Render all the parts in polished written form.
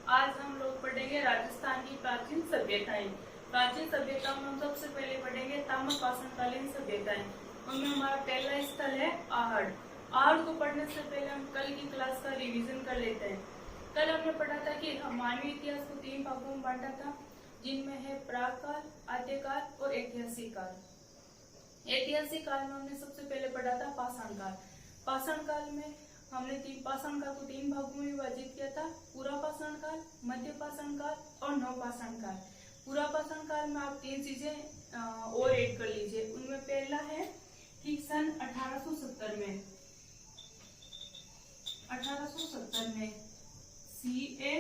आज हम लोग पढ़ेंगे राजस्थान की प्राचीन सभ्यताएं। प्राचीन सभ्यताओं में हम सबसे पहले पढ़ेंगे ताम्रपाषाणकालीन सभ्यताएं। उनमें हमारा पहला स्थल है आहड़। आहड़ को पढ़ने से पहले हम कल की क्लास का रिवीजन कर लेते हैं। कल हमने पढ़ा था कि मानवीय इतिहास को 3 भागों में बांटा था, जिनमें है प्राककाल, आद्यकाल और ऐतिहासिक काल। ऐतिहासिक काल में हमने सबसे पहले पढ़ा था पाषाण काल। पाषाण काल में हमने पाषाण काल को 3 भागों में विभाजित किया था, पूरा पाषाण काल, मध्य पाषाण काल और नव पाषाण काल। पूरा पाषाण काल में आप 3 चीजें और ऐड कर लीजिए। उनमें पहला है कि सन 1870 में C.A.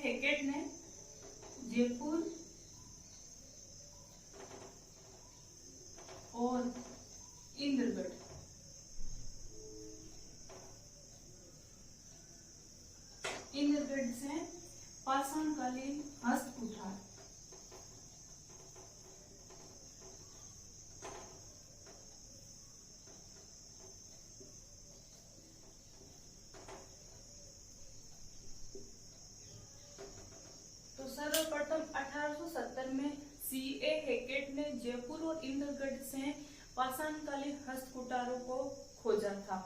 हैकेट ने जयपुर और इंद्रगढ़ से पाषाणकालीन हस्तकुठार तो सर्वप्रथम 1870 में C.A. हैकेट ने जयपुर और इंद्रगढ़ से पाषाणकालीन हस्तकुठारों को खोजा था।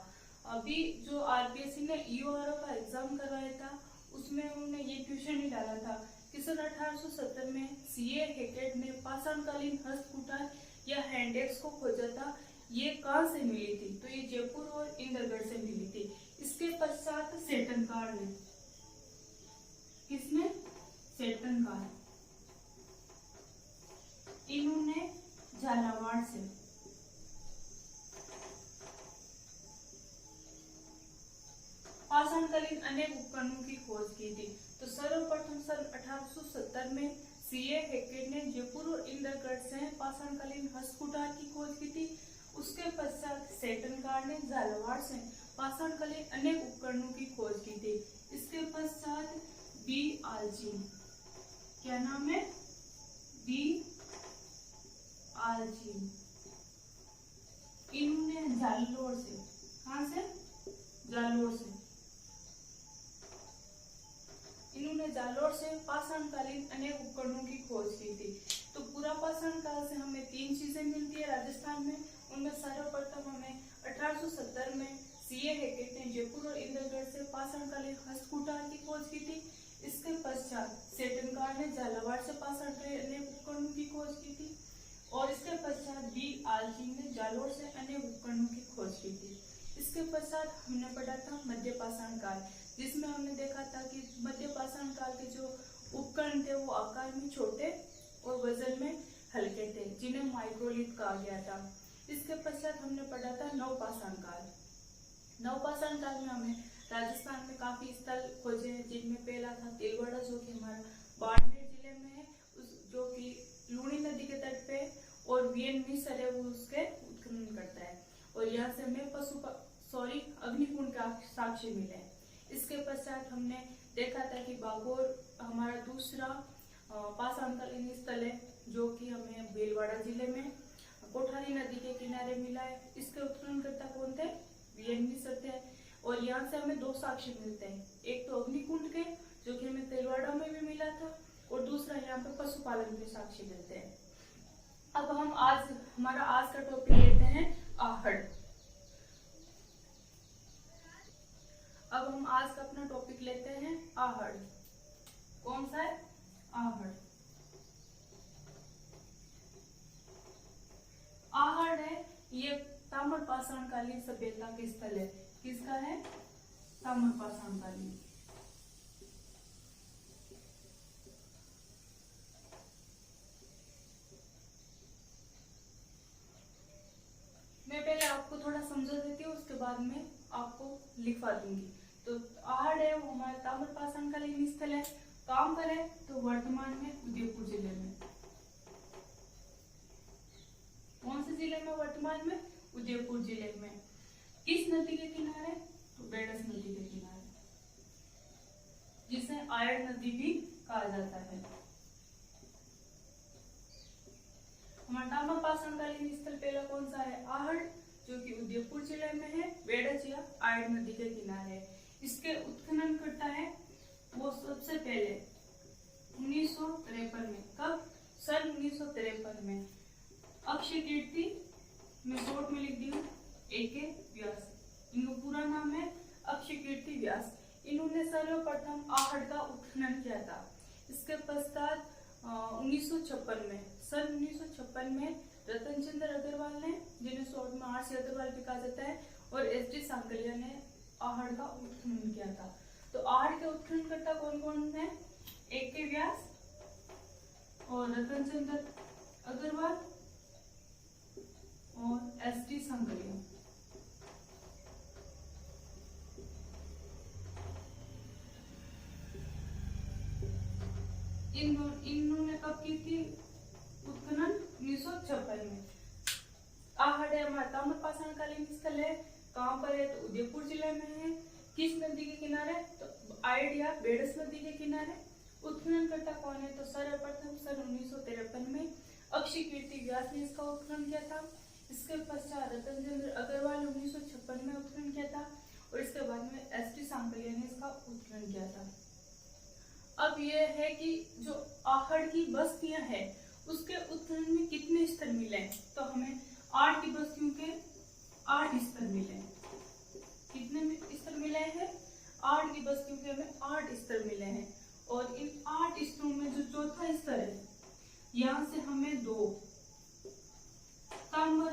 अभी जो आरपीएससी ने ईओआरओ का एग्जाम करवाया था, उसमें उन्होंने ये क्वेश्चन ही डाला था कि सन 1870 में C.A. हैकेट ने पाषाणकालीन हस्तकुठार या हैंडेक्स को खोजा था। ये कहाँ से मिली थी? तो ये जयपुर और इंद्रगढ़ से मिली थी। इसके पश्चात सेटनकार ने, किसने? सेटनकार, इन्होंने झालावाड़ से पाषाणकालीन अनेक उपकरणों की खोज की थी। तो सर्वप्रथम सन 1870 में C.A. हैकेट ने जयपुर और इंद्रगढ़ से पाषाणकालीन हस्तकुठार की खोज की थी। उसके पश्चात सेटनकार ने झालावाड़ से पाषाणकालीन अनेक उपकरणों की खोज की थी। इसके पश्चात बी आलजीन, क्या नाम है? बी आलजीन, इन्होंने जालोर से, कहां से? जालोर से, इन्होंने जालोर से पाषाणकालीन अनेक उपकरणों की खोज की थी। तो पूरा पाषाण काल से हमें 3 चीजें मिलती है राजस्थान में। उनमें सर्वप्रथम हमें 1870 में C.A. हैकेट ने जयपुर और इंद्रगढ़ से पाषाणकालीन हस्तकुठार की खोज की थी। इसके पश्चात सेटनकार ने झालावाड़ से पाषाणकालीन अनेक उपकरणों की खोज की थी और इसके पश्चात बी आलजीन ने जालोर से अनेक उपकरणों की खोज की थी। इसके पश्चात हमने पढ़ा था मध्य पाषाण काल, जिसमें हमने देखा था कि मध्य पाषाण काल के जो उपकरण थे वो आकार में छोटे और वजन में हल्के थे, जिन्हें माइक्रोलिथ कहा गया था। इसके पश्चात हमने पढ़ा था नवपाषाण काल। नवपाषाण काल में हमें राजस्थान में काफी स्थल खोजे हैं, जिनमें पहला था तिलवाड़ा, जो कि हमारा बाड़मेर जिले में है, जो कि लूणी नदी के तट पे, और वीएन मिसर है वो उसके उत्खनन करता है। और यहाँ से हमें अग्निकुंड का साक्ष्य मिले हैं। इसके पश्चात हमने देखा था कि बागोर हमारा दूसरा पाषाणकालीन स्थल है, जो कि हमें भीलवाड़ा जिले में कोठारी नदी के किनारे मिला है। इसके उत्खननकर्ता कौन थे? वीएन मिसर थे। और यहाँ से हमें 2 साक्ष्य मिलते हैं, एक तो अग्निकुंड के, जो कि हमें तिलवाड़ा में भी मिला था, और दूसरा यहाँ पे पशुपालन के साक्ष्य मिलते हैं। अब हम हमारा आज का टॉपिक लेते हैं आहड़। अब हम आज का अपना टॉपिक लेते हैं आहड़। कौन सा है? आहड़। आहड़ है ये ताम्रपाषाणकालीन सभ्यता के स्थल है। किसका है? ताम्रपाषाणकालीन। मैं पहले आपको थोड़ा समझा देती हूँ, उसके बाद में आपको लिखवा दूंगी। तो आहड़ है वो हमारा ताम्रपाषाणकालीन स्थल है। कहाँ पर है? तो वर्तमान में उदयपुर जिले में। कौन से जिले में? वर्तमान में उदयपुर जिले में। किस नदी के किनारे? तो बेडस नदी के किनारे, जिसे आयड़ नदी भी कहा जाता है। हमारा पाषाणकालीन स्थल पहला कौन सा है? आहड़, जो कि उदयपुर जिले में है, बेडज या आयड़ नदी के किनारे है। इसके उत्खनन करता है वो सबसे पहले 1953 में। कब? सन 1953 में। अक्षय कीर्ति मैं शॉर्ट में लिख दी हूँ, A.K. व्यास। इनका पूरा नाम है अक्षय कीर्ति व्यास। इन्होंने सर्वप्रथम आहड़ का उत्खनन किया था। इसके पश्चात 1956 में, सन 1956 में रतनचंद्र अग्रवाल ने, जिन्हें शॉर्ट में R.C. अग्रवाल भी कहा जाता है, और S.D. सांकलिया ने आहड़ का उत्खनन किया था। तो आहड़ के उत्खननकर्ता कौन कौन है? A.K. व्यास और रतनचंद्र अग्रवाल और S.D. सांकलिया। इन्होंने कब की थी उत्खनन? 1956 में। आहड़ है हमारा ताम्रपाषाणकालीन स्थल है। कहाँ पर है? तो उदयपुर जिले में है। किस नदी के किनारे? तो आयड़ या बेडस नदी के किनारे। उत्खननकर्ता कौन है? तो सर्वप्रथम सन 1953 में अक्षय कीर्ति व्यास ने इसका उत्खनन किया था। इसके पश्चात रतनचंद्र अग्रवाल ने 1956 में उत्खनन किया था, और इसके बाद में S.D. सांकलिया ने इसका उत्खनन किया था। अब यह है कि जो आहड़ की बस्तियां हैं उसके उत्खनन में कितने स्तर मिले हैं? तो हमें 8 की बस्तियों के 8 स्तर मिले हैं। कितने स्तर मिले हैं? 8 की बस्तियों के हमें 8 स्तर मिले हैं। और इन 8 स्तरों में जो चौथा स्तर है, यहाँ से हमें 2 ताम्र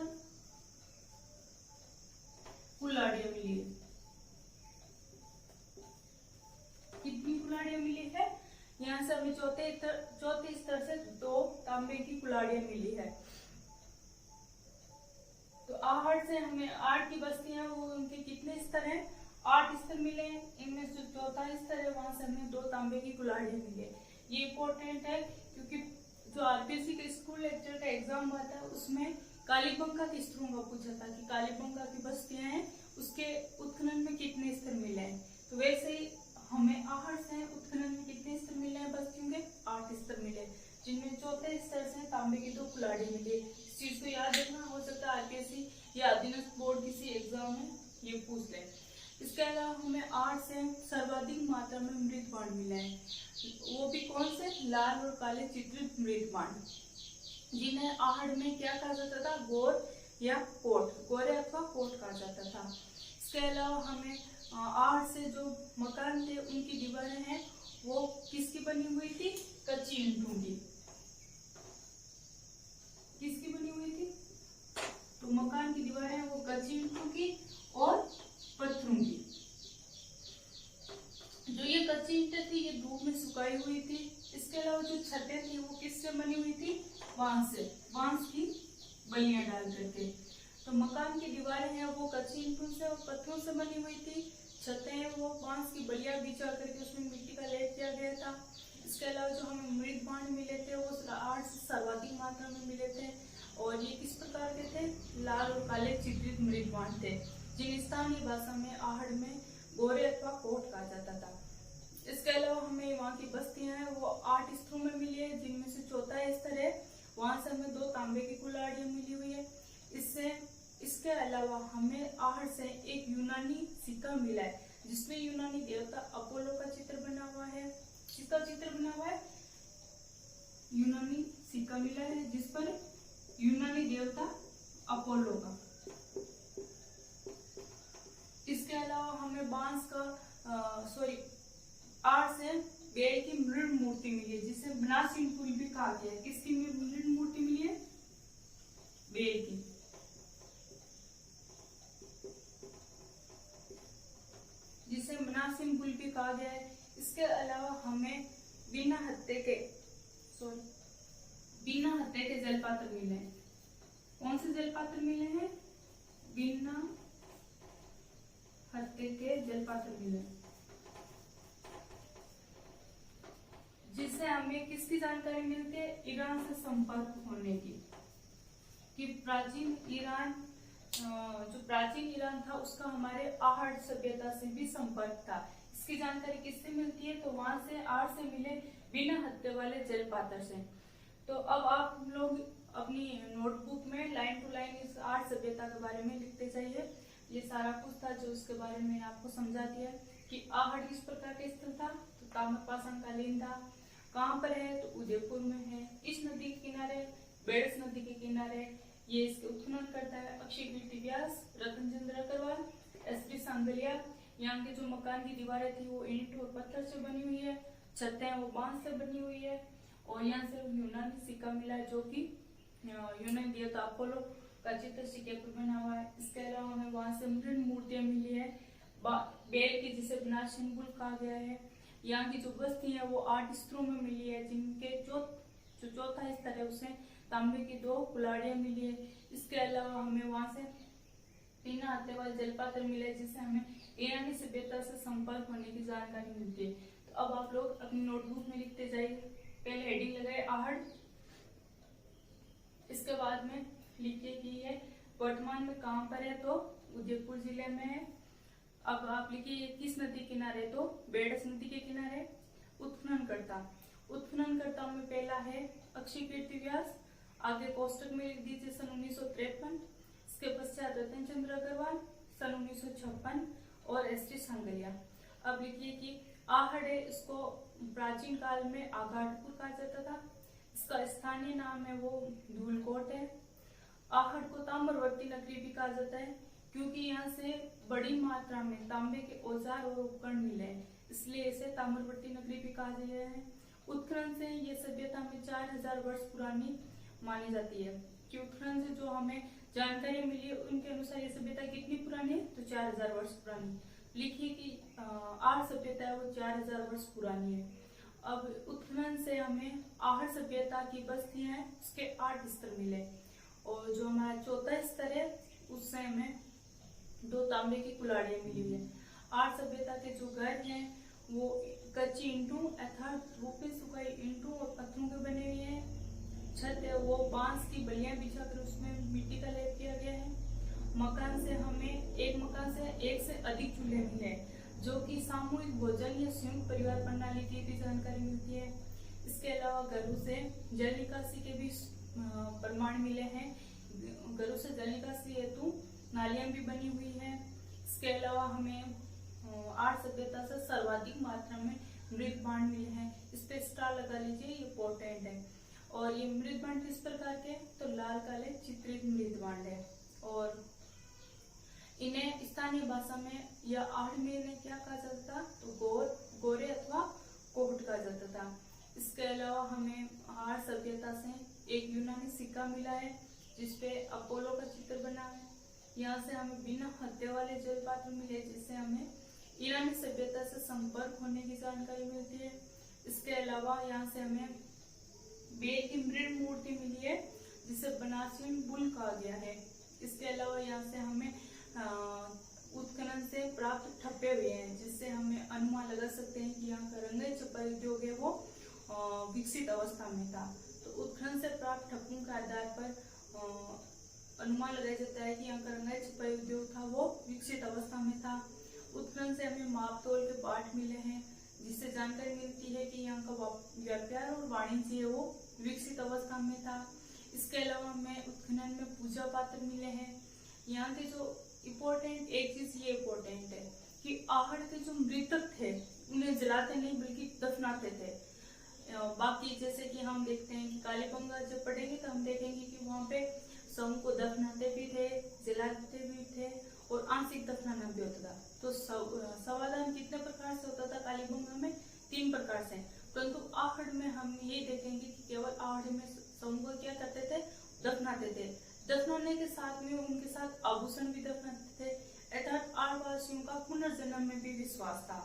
कुल्हाड़ियां मिली है। कितनी कुल्हाड़ियां मिली है? यहाँ से हमें चौथे स्तर से 2 तांबे की कुल्हाड़ियां मिली है। तो आहड़ से हमें 8 की बस्तियां, वो उनके कितने स्तर हैं? 8 स्तर मिले हैं। इनमें जो चौथा स्तर है वहां से हमें 2 तांबे की कुल्हाड़ियां मिली है। ये इम्पोर्टेंट है क्योंकि जो आरपीएससी के स्कूल लेक्चर का एग्जाम हुआ था उसमें कालीबंगा के स्तरों का पूछा था कि कालीबंगा की बस्तियां हैं उसके उत्खनन में कितने स्तर मिले हैं। तो वैसे ही हमें आहड़ से उत्खनन में कितने स्तर मिले हैं? बस्तियों के 8 स्तर मिले, जिनमें चौथे स्तर से तांबे की 2 कुल्हाड़ी मिली। इस चीज को याद रखना, हो सकता है आरपीएससी या अधीनस्थ बोर्ड किसी एग्जाम में ये पूछ ले। इसके अलावा हमें आहड़ से सर्वाधिक मात्रा में मृत बाण मिले हैं। वो भी कौन से? लाल और काले चित्रित मृत बाण, जिन्हें आहड़ में क्या कहा जाता था? गोर या कोट, गोरे अथवा कोट कहा जाता था। इसके अलावा हमें आहड़ से जो मकान थे उनकी दीवारें हैं वो किसकी बनी हुई थी? कच्ची ईंटों की। किसकी बनी हुई थी? तो मकान की दीवारें वो कच्ची ईंटों की और पत्थरों की। जो ये कच्ची ईंटें थी ये धूप में सुखाई हुई थी। इसके अलावा जो छतें थी वो किससे बनी हुई थी? बांस से, बांस की बल्लियां डाल करके। तो मकान की दीवारें हैं वो कच्ची ईंटों से और पत्थरों से बनी हुई थी। छतें हैं वो बांस की बल्लियां बिछा करके उसमें मिट्टी का लेप किया गया था। इसके अलावा जो हमें मृत बाण मिले थे वो आहड़ से सर्वाधिक मात्रा में मिले थे, और ये किस प्रकार के थे? लाल और काले चित्रित मृत बाण थे, जिन स्थानीय भाषा में आहड़ में गोरे अथवा कोट कहा जाता था। इसके अलावा हमें वहाँ की बस्तियां हैं वो 8 स्तरों में मिली है, जिनमें से चौथा स्तर है वहां से हमें 2 तांबे की कुल्हाड़ियां मिली हुई है। इसके अलावा हमें आहड़ से एक यूनानी सिक्का मिला है, जिसमें यूनानी देवता अपोलो का चित्र बना हुआ है। किसका चित्र बना हुआ है? यूनानी सिक्का मिला है जिस पर यूनानी देवता अपोलो का। इसके अलावा हमें बांस का आहड़ से बेल की मृण मूर्ति मिली है, जिसे बनासिन पुल भी कहा गया है। किसकी मृण मूर्ति मिली है? बेल की। जिसे बनासिन पुल भी कहा गया है। इसके अलावा हमें बिना हत्थे के जलपात्र मिले हैं। कौन से जलपात्र मिले हैं? बिना हत्थे के जलपात्र मिले हैं, जिससे हमें किसकी जानकारी मिलती है? ईरान से संपर्क होने की, कि प्राचीन ईरान था उसका हमारे आहड़ सभ्यता से भी संपर्क था। इसकी जानकारी किससे मिलती है? तो वहां से आहड़ से मिले बिना हत्थे वाले जलपात्र से। तो अब आप लोग अपनी नोटबुक में लाइन टू लाइन इस आठ सभ्यता के बारे में लिखते जाइए। ये सारा कुछ था जो इसके बारे में आपको समझा दिया कि आहड़ किस प्रकार का स्थल था, तो ताम्रपाषाण कालीन था। कहाँ पर है, तो उदयपुर में है। इस नदी के किनारे, बेड़स नदी के किनारे ये इसके उत्खनन करता है अक्षय कीर्ति व्यास, रतन चंद्र अग्रवाल, एस.डी. सांगलिया। यहाँ के जो मकान की दीवारें थी वो ईंट और पत्थर से बनी हुई है, छतें वो बांस से बनी हुई है। और यहाँ से यूनानी सिक्का मिला है जो कि यूनानी देवता अपोलो का चित्र सिक्के पर बना हुआ है। इसके अलावा हमें वहां से मृण मूर्तियां मिली है, बेल की जिसे विनाशहीन बुल कहा गया है। यहाँ की जो बस्ती है वो 8 स्तरों में मिली है, जिनके जो चौथा स्तर है उसे तांबे की 2 कुल्हाड़ियां मिली है। इसके अलावा हमें वहां से 3 आते वाले जलपात्र मिले, जिससे हमें ईरानी सभ्यता से संपर्क होने की जानकारी मिलती है। तो अब आप लोग अपनी नोटबुक में लिखते जाइए। पहले हेडिंग लगाए आहड़, इसके बाद में लिखिए कि ये वर्तमान में कहाँ पर है, तो उदयपुर जिले में है। अब आप लिखिए किस नदी किनारे, तो बेड़स नदी के किनारे। उत्खननकर्ता में पहला है अक्षय कीर्ति व्यास, आगे कोष्टक में लिख दीजिए सन 1953। इसके पश्चात रतन चंद्र अग्रवाल सन 1956 और एस.डी. सांगलिया। अब लिखिए कि आहड़ है, इसको प्राचीन काल में आघाटपुर कहा जाता था। इसका स्थानीय नाम है वो धूलकोट है। आहड़ को ताम्रवर्ती नगरी भी कहा जाता है, क्योंकि यहाँ से बड़ी मात्रा में तांबे के औजार और उपकरण मिले हैं, इसलिए इसे ताम्रवर्ती नगरी भी कहा गया है। उत्खनन से ये सभ्यता में 4000 वर्ष पुरानी मानी जाती है। कि उत्खनन से जो हमें जानकारी मिली है उनके अनुसार ये सभ्यता कितनी पुरानी है, तो 4000 वर्ष पुरानी। लिखिए कि 8 सभ्यता है वो 4000 वर्ष पुरानी है। अब उत्खनन से हमें आहड़ सभ्यता की बस्तियां हैं उसके 8 स्तर मिले, और जो हमारा चौथा स्तर है उससे हमें 2 तांबे की कुल्हाड़ियां मिली हुई है। आहड़ सभ्यता के जो घर हैं वो कच्ची ईंटों अर्थात रूप में सुखाई ईंटों और पत्थरों के बने हुए हैं। छत है वो बांस की बल्लियां बिछाकर उसमें मिट्टी का लेप किया गया है। मकान से हमें एक से अधिक चूल्हे मिले, जो कि सामूहिक भोजन या संयुक्त परिवार प्रणाली की भी जानकारी मिलती है। इसके अलावा घरों से जल निकासी के भी प्रमाण मिले हैं। घरों से जल निकासी हेतु नालियां भी बनी हुई है। इसके अलावा हमें आहड़ सभ्यता से सर्वाधिक मात्रा में मृत भांड मिले हैं। इस पे स्टार लगा लीजिए, ये इंपॉर्टेंट है। और ये मृत भांड किस प्रकार के, तो लाल काले चित्रित मृत भांड है। और इन्हें स्थानीय भाषा में या आहड़ में इन्हें क्या कहा जाता था, तो गोरे अथवा कोहट कहा जाता था। इसके अलावा हमें आहड़ सभ्यता से एक यूनानी सिक्का मिला है, जिसपे अपोलो का चित्र बना है। यहाँ से हमें बिना हत्या वाले जलपात्र मिले, जिससे हमें ईरानी सभ्यता से संपर्क होने की जानकारी मिलती है। इसके अलावा यहाँ से हमें बेल की मृण मूर्ति मिली है, जिसे विनाशहीन बुल कहा गया है। इसके अलावा यहाँ से हमें उत्खनन से प्राप्त ठप्पे हुए हैं, जिससे हमें अनुमान लगा सकते हैं कि यहाँ का रंगाई छपाई उद्योग है वो विकसित अवस्था में था। तो उत्खनन से प्राप्त ठप्पों के आधार पर अनुमान लगाया जाता है कि यहाँ का रंगाई छपाई उद्योग था वो विकसित अवस्था में था। उत्खनन से हमें मापतोल के पाठ मिले हैं, जिससे जानकारी मिलती है कि यहाँ का व्यापार और वाणिज्य वो विकसित अवस्था में था। इसके अलावा हमें उत्खनन में पूजा पात्र मिले हैं। यहाँ के जो इम्पोर्टेंट एक चीज ये इम्पोर्टेंट है कि आहड़ के जो मृतक थे उन्हें जलाते नहीं बल्कि दफनाते थे। बाकी जैसे कि हम देखते हैं कि कालीबंगा जब पढ़ेंगे तो हम देखेंगे कि वहाँ पे शव को दफनाते भी थे, जलाते भी थे और आंशिक दफनाना भी होता था। तो शवदान कितने प्रकार से होता था कालीबंगा में, 3 प्रकार से। परंतु आहड़ में हम ये देखेंगे कि केवल आहड़ में शव को क्या करते थे, दफनाते थे। दफनाने के साथ में उनके साथ आभूषण भी दफनाते थे, अर्थात आहड़वासियों का पुनर्जन्म में भी विश्वास था।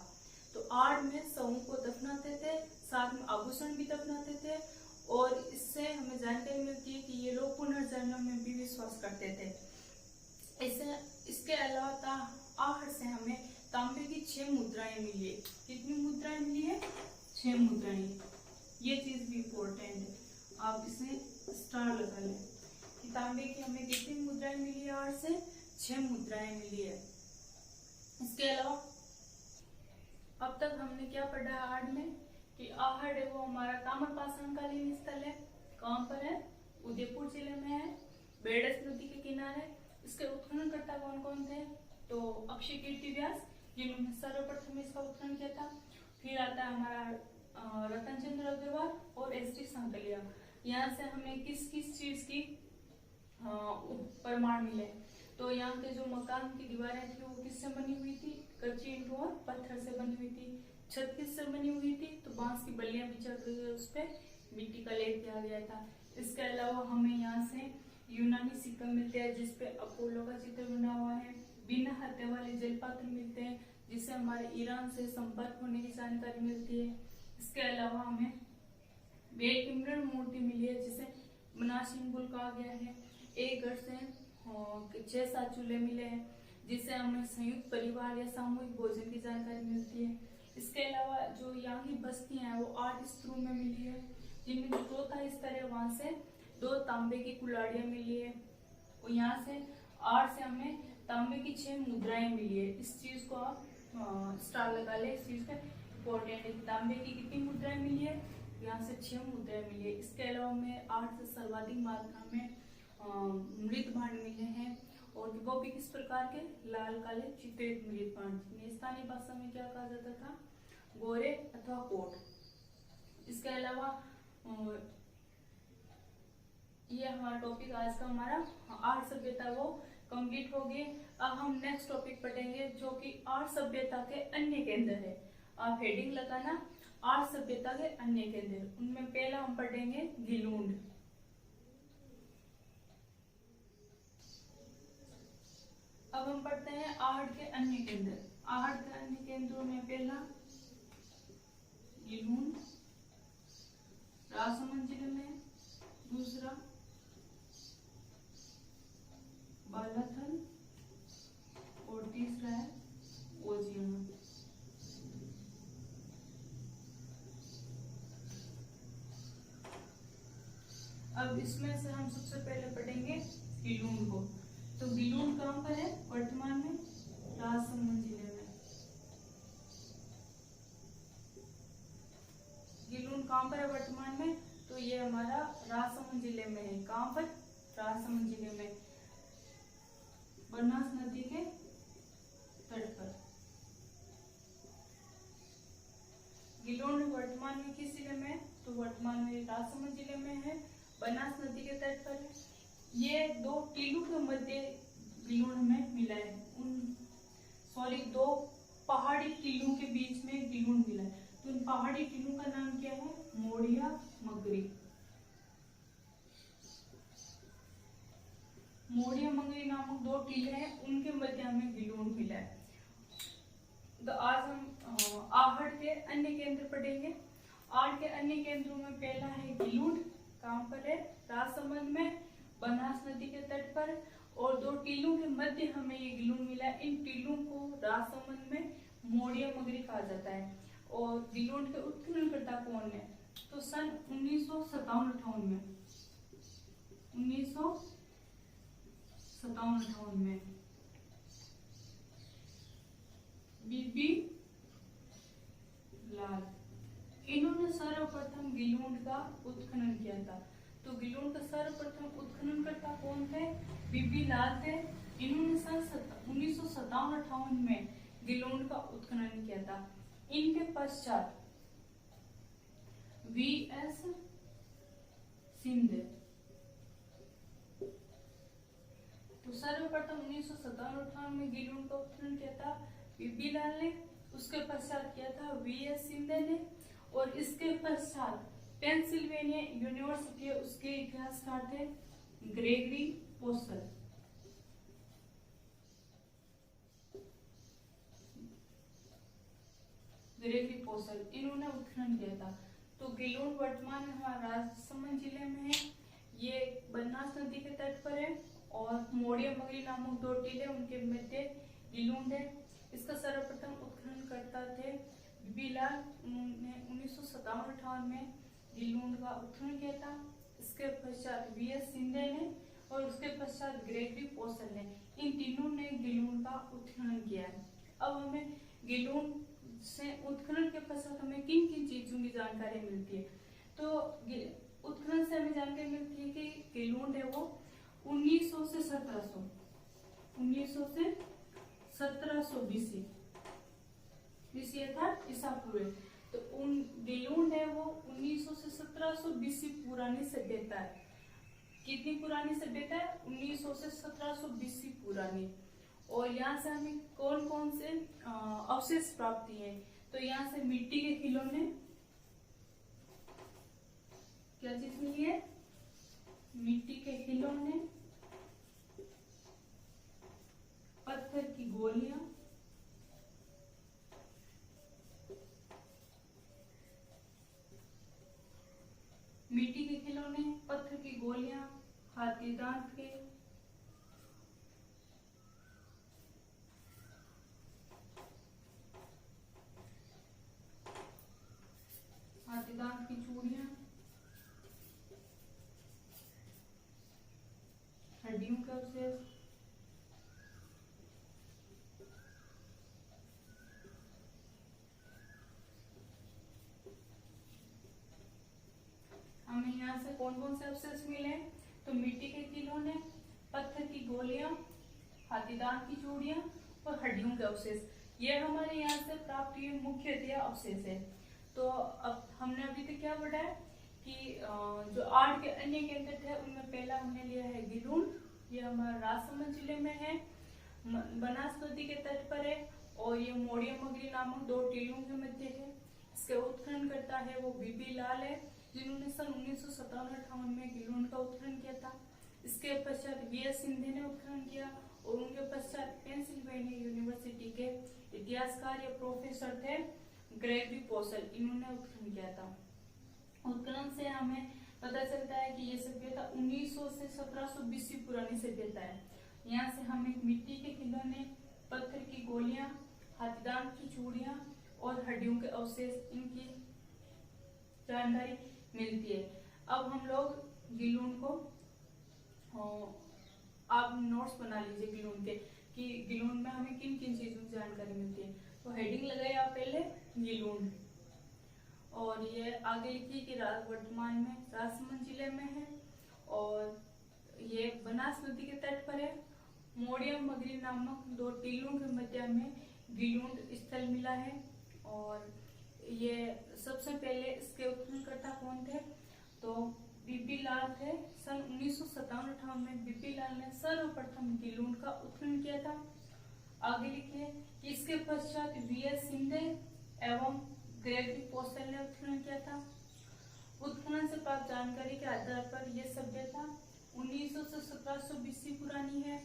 तो आहड़ में शवों को दफनाते थे, साथ में आभूषण भी दफनाते थे, और इससे हमें जानकारी मिलती है कि ये लोग पुनर्जन्म में भी विश्वास करते थे। इसके अलावा आहड़ से हमें तांबे की 6 मुद्राएं मिली है। कितनी मुद्राएं मिली है, 6 मुद्राएं। ये चीज भी इम्पोर्टेंट है, आप इसे स्टार लगा लें कि तांबे की हमें कितनी मुद्राएं मिली है, आहड़ से 6 मुद्राएं मिली है। इसके अलावा अब तक हमने क्या पढ़ा है आहड़ में, कि आहड़ है वो हमारा ताम्रपाषाण कालीन स्थल है। कहाँ पर है, उदयपुर जिले में है, बेडस नदी के किनारे। इसके उत्खननकर्ता कौन कौन थे? तो अक्षय कीर्ति व्यास, जिन्होंने सर्वप्रथम इसका उत्खनन किया था। फिर आता है हमारा रतनचंद्र अग्रवाल और एस.टी. सांकलिया। यहाँ से हमें किस किस चीज की प्रमाण मिले? तो यहाँ के जो मकान की दीवारें थी वो किससे बनी हुई थी? कच्ची ईंटों और पत्थर से बनी हुई थी। छत किससे बनी हुई थी? तो बांस की बल्लियां बिछा कर उस पे मिट्टी का लेप किया गया था। इसके अलावा हमें यहाँ से यूनानी सिक्का मिलते हैं जिसपे अपोलो का चित्र बना हुआ है। बिना हत्या वाले जलपात्र मिलते हैं जिससे हमारे ईरान से संपर्क होने की जानकारी मिलती है। इसके अलावा हमें वेद की मृण मूर्ति मिली है जिसे मनासिंगुल कहा गया है। एक घर से 6-7 चूल्हे मिले हैं जिससे हमें संयुक्त परिवार या सामूहिक भोजन की जानकारी मिलती है। इसके अलावा जो यहाँ की बस्तियां हैं वो 8 स्तरों में मिली है, जिनमें जो चौथा स्तर है वहां से 2 तांबे की कुल्हाड़ियां मिली है और यहाँ से 8 से हमें तांबे की 6 मुद्राएं मिली है। इस चीज को आप स्टार लगा ले, इस चीज का इम्पोर्टेंट है। तांबे की कितनी मुद्राएं मिली है? यहाँ से 6 मुद्राएं मिली है। इसके अलावा हमें 8 से सर्वाधिक मात्रा में मृत भांड मिले हैं और वो भी किस प्रकार के? लाल काले चित्रित मृत भांड। स्थानीय भाषा में क्या कहा जाता था? गोरे अथवा कोट। इसके अलावा ये हमारा टॉपिक आज का हमारा 8 सभ्यता वो कंप्लीट हो गई। अब हम नेक्स्ट टॉपिक पढ़ेंगे जो कि 8 सभ्यता के अन्य केंद्र है। आप हेडिंग लगाना 8 सभ्यता के अन्य केंद्र। उनमें पहला हम पढ़ेंगे गिलूंड। अब हम पढ़ते हैं 8 के अन्य केंद्र। 8 के अन्य केंद्रों में पहला गिलूंड राजसमंद जिले में, दूसरा बालाथल और तीसरा है ओजियम। अब इसमें से हम सबसे पहले पढ़ेंगे गिलूंड को। तो गिलूंड कहाँ पर है? वर्तमान में राजसमंद जिले में। गिलूंड कहाँ पर है वर्तमान में? तो ये हमारा राजसमंद जिले में है। कहाँ पर? राजसमंद जिले में, बनास नदी के तट पर। गिलूंड वर्तमान में किस जिले में? तो वर्तमान में राजसमंद जिले में है, बनास नदी के तट पर है। ये 2 टीलों के मध्य गिलूंड में मिला है। 2 पहाड़ी टीलों के बीच में गिलूंड मिला है। तो उन पहाड़ी टीलों का नाम क्या है? मोड़िया मगरी। मोड़िया मगरी नामक 2 टीले हैं, उनके मध्य हमें गिलूंड मिला है। तो आज हम आहड़ के अन्य केंद्र पढ़ेंगे। आहड़ के अन्य केंद्रों में पहला है गिलूंड। कहाँ पर है? राजसमंद में, बनास नदी के तट पर। और 2 टीलों के मध्य हमें ये गिलूंड मिला है। इन टीलों को राजसमंद में मोड़िया मगरी कहा जाता है। और गिलूंड के उत्खननकर्ता कौन है? तो सन 1957-58 में 1957-58 में बीबी लाल, इन्होंने सर्वप्रथम गिलूंड का उत्खनन किया था। तो गिलूंड का सर्वप्रथम उत्खननकर्ता कौन थे? बीबी लाल थे। इन्होंने सन 1957-58 में गिलूंड का उत्खनन किया था। इनके पश्चात V.S. सिंधे। तो सर्वप्रथम 1957-58 में गिलूंड का उत्खनन किया था बीबी लाल ने। उसके पश्चात किया था V.S. सिंधे ने। और इसके पश्चात पेंसिल्वेनिया यूनिवर्सिटी उसके इतिहासकार थे ग्रेगरी पोसल। ग्रेगरी पोसल इन्होंने उत्खनन किया था। तो गिलूंड वर्तमान में हमारा राजसमंद जिले में है। ये बनास नदी के तट पर है और मोड़िया मगरी नामक 2 टीले उनके मध्य गिलूंड है। इसका सर्वप्रथम उत्खननकर्ता थे बीबी लाल। उन्होंने 1957-58 में गिलूंड का उत्खनन किया था। इसके पश्चात V.S. सिंधे ने और उसके पश्चात ग्रेगरी पोसल ने, इन तीनों ने गिलूंड का उत्खनन किया है। अब हमें गिलूंड से उत्खनन के पश्चात हमें किन किन चीजों की जानकारी मिलती है? तो उत्खनन से हमें जानकारी मिलती है कि गिलूंड है वो 1900 से 1700 बीसी अर्थात ईसा पूर्व। तो उन गिलूंड है वो 1900 से 1700 बीसी पुरानी सभ्यता है। कितनी पुरानी सभ्यता है? 1900 से 1700 बीसी पुरानी। और यहाँ से हमें कौन कौन से अवशेष प्राप्त हुए हैं? तो यहाँ से मिट्टी के खिलौने, क्या चीज मिली है? मिट्टी के खिलौने, पत्थर की गोलियां, मिट्टी के खिलौने, पत्थर की गोलियां, हाथी दांत के, हाथी दांत की चूड़ियां, हड्डियों के अवशेष, हमें यहाँ से कौन कौन से अवशेष मिले? तो मिट्टी के खिलौने, पत्थर की गोलियां, हाथी दांत की चूड़ियां और हड्डियों के अवशेष, ये हमारे यहाँ से प्राप्त हुए मुख्यतः अवशेष है। तो अब हमने अभी तक क्या पढ़ा है कि जो 8 के अन्य केंद्र थे उनमें पहला हमने लिया है गिलूंड, ये हमारा राजसमंद जिले में है, बनास नदी के तट पर है और ये मोड़ियामगरी नामक 2 टीलों के मध्य है। इसके उत्खनन करता है वो बीपी लाल है, जिन्होंने सन 1957-58 में गिलूंड का उत्खनन किया था। इसके पश्चात वी.एस. सिंधे ने उत्खनन किया और उनके पश्चात पेंसिल्वेनिया यूनिवर्सिटी के इतिहासकार या प्रोफेसर थे ग्रेगरी पोसल, इन्होंने उत्खनन किया था। उत्खनन से हमें पता चलता है कि ये सभ्यता 1900 से 1700 बीसी पुरानी सभ्यता है। यहाँ से हमें मिट्टी के खिलौने, पत्थर की गोलियां, हाथीदांत की चूड़ियां और हड्डियों के अवशेष, इनकी जानकारी मिलती है। अब हम लोग गिलूंड को, आप नोट्स बना लीजिए गिलूंड के कि गिलूंड में हमें किन किन चीजों की जानकारी मिलती है। तो हेडिंग लगाइए आप पहले गिलूंड, और ये आगे लिखिए कि वर्तमान में राजसमंद जिले में है और ये बनास नदी के तट पर है। मोड़ियामगरी नामक 2 टीलों के मध्य में गिलूंड स्थल मिला है और ये सबसे पहले इसके उत्खननकर्ता कौन थे? तो बीपी लाल थे। सन 1957-58 में बीपी लाल ने सर्वप्रथम गिलूंड का उत्खनन किया था। आगे लिखिए कि इसके पश्चात वी.एस. सिंधे एवं ग्रेगरी पोसल ने उत्खनन किया था। उत्खनन से प्राप्त जानकारी के आधार पर यह सभ्यता 1900 से 1700 बीसी पुरानी है।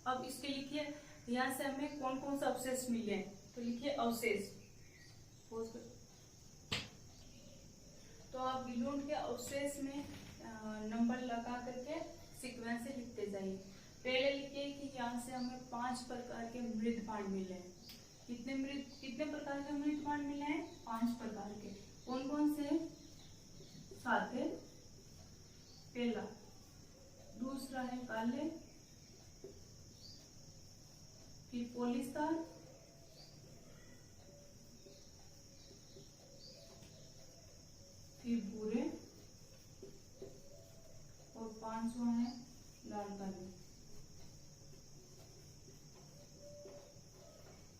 अब इसके लिखिए यहाँ से हमें कौन कौन से अवशेष मिले हैं। तो लिखिए अवशेष। तो आप गिलूंड के अवशेष में नंबर लगा करके सीक्वेंस से लिखते जाइए। पहले लिखिए कि यहाँ से हमें 5 प्रकार के मृत पांड मिले हैं। कितने प्रकार के मृत पांड मिले हैं? 5 प्रकार के। कौन कौन से? सादे, पहला, दूसरा है काले, फिर पॉलिस्टर, फिर भूरे और 5वां है लाल काले।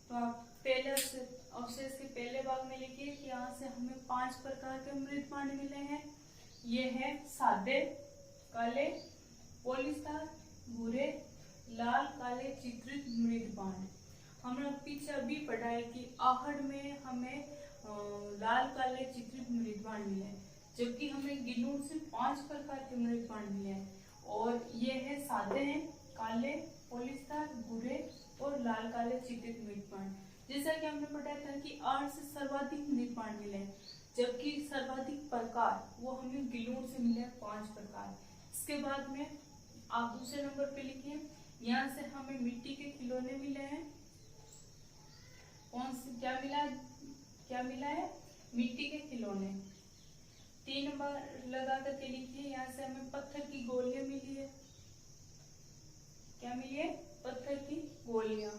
तो आप पहले अवशेष के पहले भाग में लिखिए कि यहाँ से हमें 5 प्रकार के मृत पांड मिले हैं। ये है सादे, काले, पॉलिस्टर, भूरे, लाल, काले चित्रित मृत पांड। हमने पीछे अभी पढ़ा है कि आहड़ में हमें लाल काले चित्रित मृत पांड मिले हैं, जबकि हमें गिलूंड से 5 प्रकार के मृत पांड मिले हैं और ये है सादे हैं, काले, पॉलिस्टर, भूरे और लाल काले चित्रित मृत पांड। जैसा कि हमने पढ़ा था कि 8 से सर्वाधिक मृत पांड मिले हैं, जबकि सर्वाधिक प्रकार वो हमें गिलूंड से मिले 5 प्रकार। इसके बाद में आप दूसरे नंबर पे लिखिए, यहाँ से हमें मिट्टी के खिलौने मिले हैं। कौन से क्या मिला है? मिट्टी के खिलौने। 3 नंबर लगा करके लिखिए, यहाँ से हमें पत्थर की गोलियां मिली है। क्या मिली है? पत्थर की गोलियां।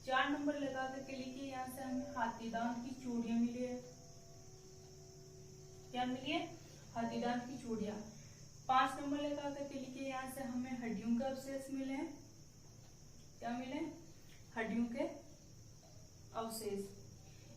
4 नंबर लगा करके लिखिए, यहाँ से हमें हाथी दांत की चूड़ियां मिली है। क्या मिली है? हाथीदांत की चूड़ियां। 5 नंबर लगा करके लिखिए, यहाँ से हमें हड्डियों के अवशेष मिले हैं। क्या मिले? हड्डियों के अवशेष।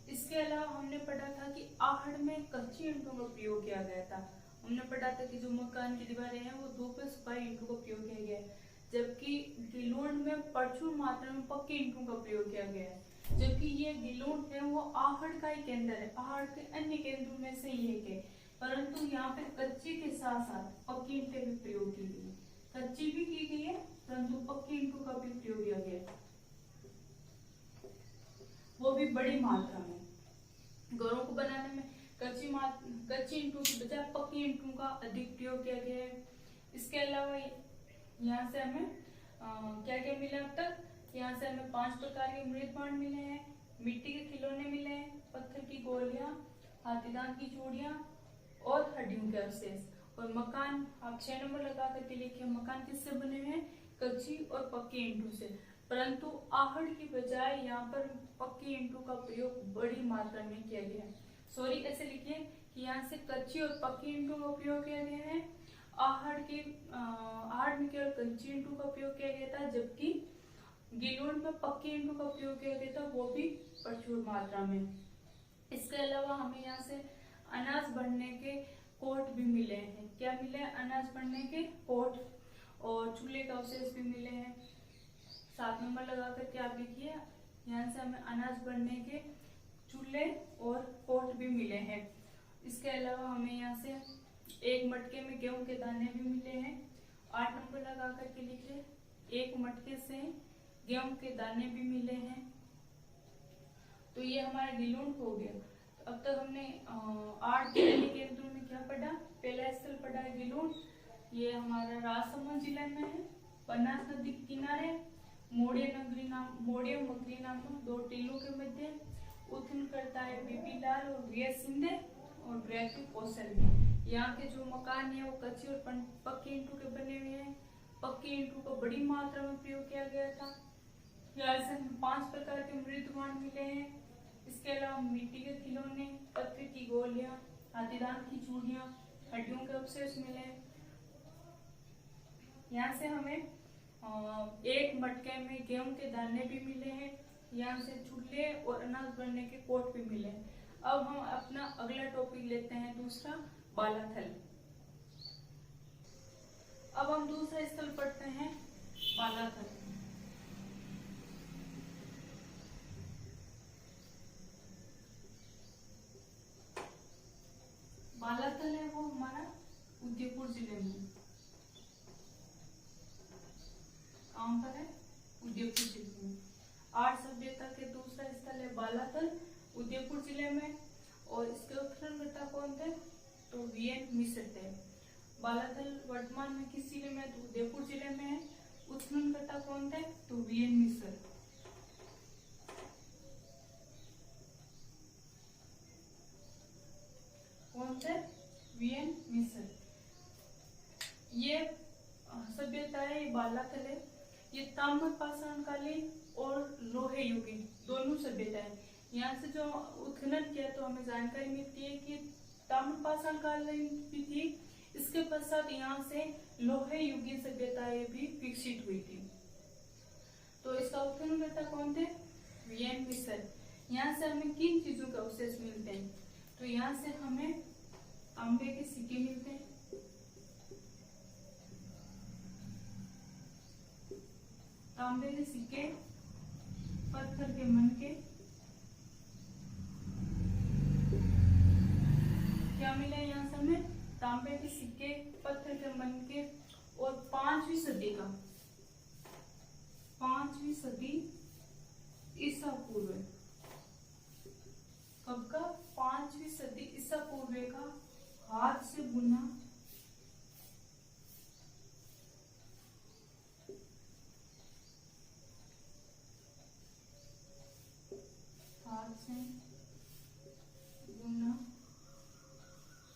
इसके अलावा हमने पढ़ा था कि आहड़ में कच्ची ईंटों का प्रयोग किया गया था। हमने पढ़ा था कि जो मकान की दीवारें हैं वो धूप में सुखाई ईंटों का प्रयोग किया गया है, जबकि गिलोड में प्रचुर मात्रा में पक्की ईंटों का प्रयोग किया गया है। जबकि ये गिलोड है वो आहड़ का ही केंद्र है, आहड़ के अन्य केंद्रों में से ही एक है, परंतु यहाँ पे कच्ची के साथ साथ पक्की ईंटें भी प्रयोग की गई है। कच्ची भी की गई है परंतु पक्की ईंटों का भी प्रयोग किया गया है, वो भी बड़ी मात्रा में। घरों को बनाने में कच्ची ईंटों की बजाय पक्की ईंटों का अधिक प्रयोग किया गया है। इसके अलावा यहाँ से हमें क्या क्या मिला अब तक? यहाँ से हमें 5 प्रकार के मृत भांड मिले हैं, मिट्टी के खिलौने मिले हैं, पत्थर की गोलियां, हाथीदांत की चूड़ियां और हड्डियों के अवशेष। और मकान आप 6 नंबर लगा करके लिखिए, मकान किससे बने हुए हैं? कच्ची और पक्की ईंटों से, परंतु आहड़ की बजाय यहाँ पर पक्की ईंटों का प्रयोग बड़ी मात्रा में किया गया है। सॉरी, ऐसे लिखिए कि यहाँ से कच्ची और पक्की ईंटों का प्रयोग किया गया है, आहड़ में केवल कच्ची ईंटों का प्रयोग किया गया था, जबकि गिलोड में पक्की ईंटों का प्रयोग किया गया था, वो भी प्रचुर मात्रा में। इसके अलावा हमें यहाँ से अनाज भरने के कोट भी मिले हैं। क्या मिले? अनाज भरने के कोट और चूल्हे का अवशेष भी मिले हैं। 7 नंबर लगा करके आप लिखिए, यहाँ से हमें अनाज भरने के चूल्हे और कोट भी मिले हैं। इसके अलावा हमें यहाँ से एक मटके में गेहूं के दाने भी मिले हैं। 8 नंबर लगा करके लिखिए, एक मटके से गेहूं के दाने भी मिले हैं। तो ये हमारा गिलोड हो गया। तो अब तक हमने 8 केंद्रों में क्या पढ़ा? पहला स्थल पढ़ा है गिलोड, ये हमारा राजसमंद जिले में है, बनास नदी के किनारे, मोड़े मगरी नामक 2 टीलों के मध्य उत्खनन करता है बीपी लाल और वीएस सिंधे और ब्रैकी कौशल। यहाँ के जो मकान है वो कच्ची और पक्की ईंटों के बने हुए हैं। पक्की ईंटों का बड़ी मात्रा में प्रयोग किया गया था। यहाँ से 5 प्रकार के मृत भांड मिले हैं। इसके अलावा मिट्टी के खिलौने, पत्थर की गोलियां, हाथीदांत की चूड़ियां, हड्डियों के अवशेष मिले। यहाँ से हमें एक मटके में गेहूं के दाने भी मिले हैं। यहाँ से चूल्हे और अनाज भरने के कोट भी मिले हैं। अब हम अपना अगला टॉपिक लेते हैं, दूसरा बालाथल। अब हम दूसरा स्थल पढ़ते हैं बालाथल। बालाथल है वो हमारा उदयपुर जिले में, कहाँ पर है? उदयपुर जिले में। 8 सभ्यता के दूसरा स्थल है बालाथल, उदयपुर जिले में। और इसके उत्खननकर्ता कौन थे? तो वीएन मिश्र थे। बालाथल वर्तमान में किस जिले में? तो उदयपुर जिले में है। उत्खननकर्ता कौन थे? तो वीएन मिश्र। कौन थे? वीएन मिश्र। ये सभ्यता है, ये बालाथल है, ये ताम्र पाषाणकालीन और लोहे युगीन दोनों सभ्यता है। यहाँ से जो उत्खनन किया तो हमें जानकारी मिलती है कि ताम्र पाषाणकालीन भी थी, इसके पश्चात यहाँ से लोहे युगीन सभ्यताएं भी विकसित हुई थी। तो इसका उत्खननकर्ता कौन थे? वीएन मिश्र। यहाँ से हमें किन चीजों के अवशेष मिलते हैं? तो यहाँ से हमें तांबे के सिक्के मिलते हैं, तांबे के सिक्के, पत्थर के मनके, क्या मिला है यहाँ से हमें? तांबे के सिक्के, पत्थर के मनके और 5वीं सदी का, 5वीं सदी ईसा पूर्व, कब का? 5वीं सदी ईसा पूर्व का हाथ से बुना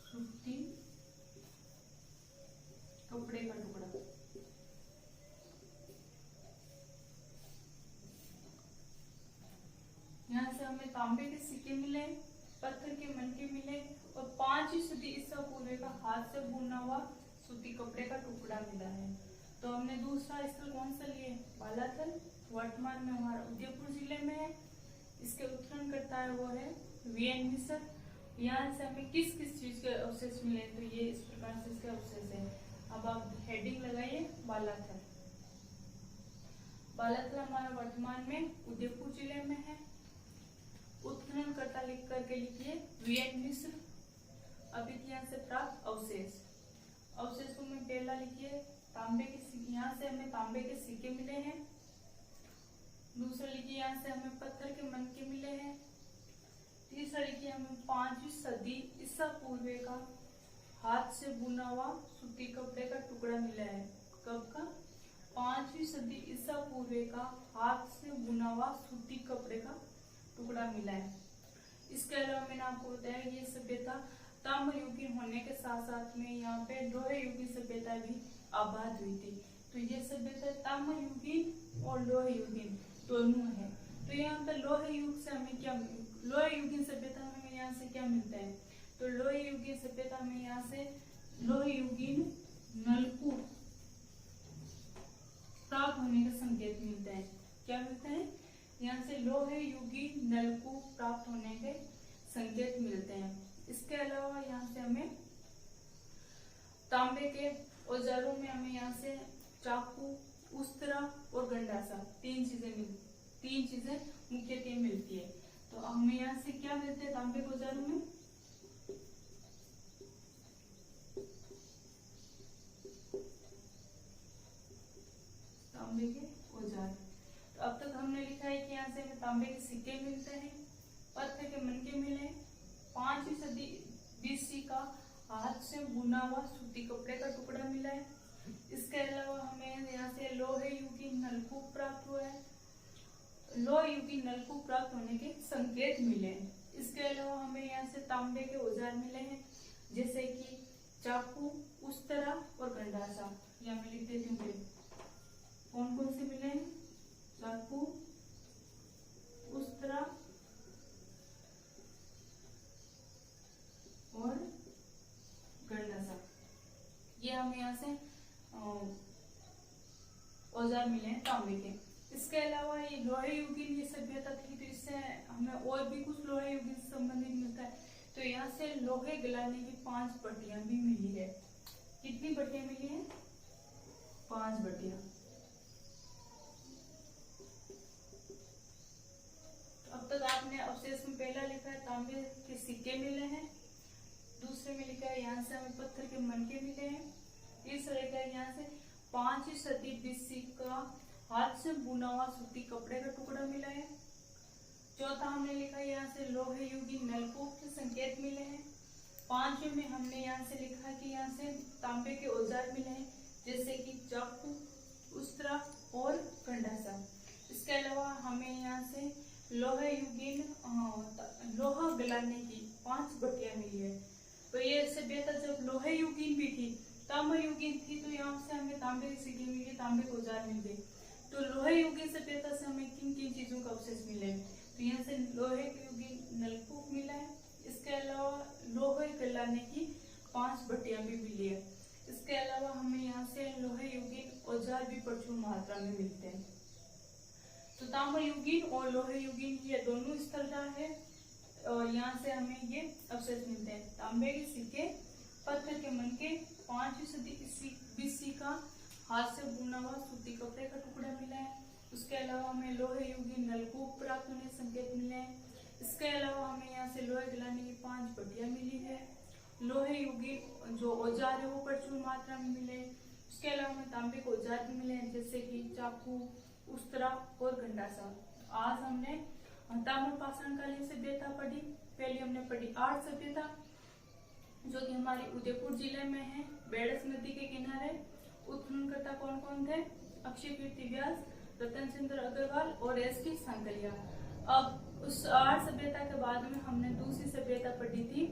सूती कपड़े का टुकड़ा। यहाँ से हमें तांबे के सिक्के मिले, पत्थर के मनके मिले और 5वीं सदी ईसा पूर्व पूर्वे का हाथ से बुना हुआ सूती कपड़े का टुकड़ा मिला है। तो हमने दूसरा स्थल कौन सा लिए, बालाथल, वर्तमान में हमारा उदयपुर जिले में है। इसके उत्खनन करता है वो है वीएन मिश्र। यहाँ से हमें किस किस चीज के अवशेष मिले, तो ये इस प्रकार से इसके अवशेष है। अब आप हेडिंग लगाइए बालाथल। बालाथल हमारा वर्तमान में उदयपुर जिले में है। उत्खनन करता लिख करके लिखिए वीएन मिश्र। अब यहाँ से प्राप्त अवशेष, अवशेषों में पहला लिखिए तांबे के, यहाँ से हमें तांबे के सिक्के मिले हैं। दूसरा लिखिए यहाँ से हमें पत्थर के मनके मिले हैं। तीसरा लिखिए हमें 5वीं सदी ईसा पूर्व का हाथ से बुना हुआ सूती कपड़े का टुकड़ा मिला है। कब का, 5वीं सदी ईसा पूर्व का हाथ से बुना हुआ सूती कपड़े का टुकड़ा मिला है। इसके अलावा मैंने आपको बताया ये सभ्यता ताम्र युगीन होने के साथ साथ में यहाँ पे लोहे युगीन सभ्यता भी आबाद हुई थी। तो ये सभ्यता ताम्र युगीन और लोहे युगीन दोनों है। तो यहाँ पे लोहे युग से हमें क्या, लोहे युगीन सभ्यता में यहाँ से क्या मिलता है, तो लोहे युगीन सभ्यता में यहाँ से लोहे युगीन नलकूप प्राप्त होने का संकेत मिलता है। क्या मिलता है, यहाँ से लोहे युगीन नलकूप प्राप्त होने के संकेत मिलते हैं। इसके अलावा यहाँ से हमें तांबे के औजारों में हमें यहाँ से चाकू, उस्तरा और गंडासा तीन चीजें मुख्यतः मिलती है। तो हमें यहाँ से क्या मिलते हैं तांबे के औजारों में, तांबे के औजार। तो अब तक हमने लिखा है कि यहाँ से हमें तांबे के सिक्के मिलते हैं, पत्थर के मनके मिले, 5वीं सदी बीसी का हाथ से बुना हुआ सूती कपड़े का टुकड़ा मिला है। इसके अलावा हमें यहाँ से लोहे युगीन नलकूप प्राप्त हुआ है, लोहे युगीन नलकूप प्राप्त होने के संकेत मिले हैं। इसके अलावा हमें यहाँ से तांबे के औजार मिले हैं, जैसे कि चाकू, उस्तरा और गंडासा। यहाँ मैं लिख देती हूँ कौन कौन से मिले हैं, चाकू, उस्तरा और गंडासा, ये हमें यहाँ से औजार मिले हैं तांबे के। इसके अलावा ये लोहे युगीन ये सभ्यता थी, तो इससे हमें और भी कुछ लोहे युगीन से संबंधित मिलता है। तो यहाँ से लोहे गलाने की 5 भट्टियां भी मिली है। कितनी भट्टियां मिली है, 5 भट्टियां। तो अब तक आपने अवशेष में पहला लिखा है तांबे के सिक्के मिले हैं, दूसरे में लिखा है यहाँ से हमें पत्थर के मनके मिले हैं, तीसरा लिखा है यहाँ से 5वीं सदी बीसी का हाथ से बुना हुआ सूती कपड़े का टुकड़ा मिला है, चौथा हमने लिखा है यहाँ से लोहे युगीन नलकूप के संकेत मिले हैं, 5वें में हमने यहाँ से लिखा है कि यहाँ से तांबे के औजार मिले हैं, जैसे कि चाकू, उस्तरा और गंडासा। इसके अलावा हमें यहाँ से लोहे युगीन लोहा गलाने की 5 भट्टियां मिली है। तो ये सभ्यता जब लोहे युगीन भी थी, ताम्र युगीन थी, तो यहाँ से हमें तांबे के सिक्के मिले, तांबे के औजार मिल गए। तो लोहे युगीन सभ्यता से हमें किन किन चीजों का अवशेष मिले, तो यहाँ से लोहे युगीन नलकूप मिला है, इसके अलावा लोहे गलाने की 5 भट्टियां भी मिली है। इसके अलावा हमें यहाँ से लोहे युगीन औजार भी प्रचुर मात्रा में मिलते हैं। तो ताम्र युगीन और लोहे युगीन ये दोनों स्थलता है और यहाँ से हमें ये अवशेष मिलते हैं। तांबे के सिक्के, पत्थर के मनके, 5वीं सदी बीसी का हाथ से बुना हुआ सूती कपड़े का टुकड़ा मिला है। उसके अलावा हमें लोहे युगीन नलकूप प्राप्त होने के संकेत मिले हैं। इसके अलावा हमें यहाँ से लोहे गलाने की 5 भट्टियां मिली है। लोहे युगीन जो औजार है वो प्रचुर मात्रा में मिले। इसके अलावा हमें तांबे के औजार भी मिले हैं, जैसे कि चाकू, उस्तरा और गंडासा। आज हमने ताम्र पाषाण कालीन सभ्यता पढ़ी। पहले हमने पढ़ी आर्य सभ्यता, जो कि हमारी उदयपुर जिले में है, बेड़स नदी के किनारे। उत्खननकर्ता कौन कौन थे, अक्षय कीर्ति व्यास, रतन चंद्र अग्रवाल और एस.टी. सांकलिया। अब उस आर्य सभ्यता के बाद में हमने दूसरी सभ्यता पढ़ी थी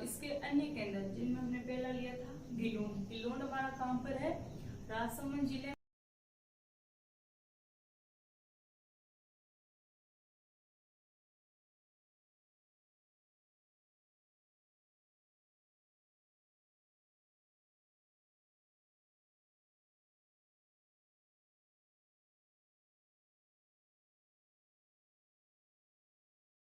इसके अन्य केंद्र, जिनमें हमने पहला लिया था गिलोन। गिलोन हमारा कहाँ पर है, राजसमंद जिले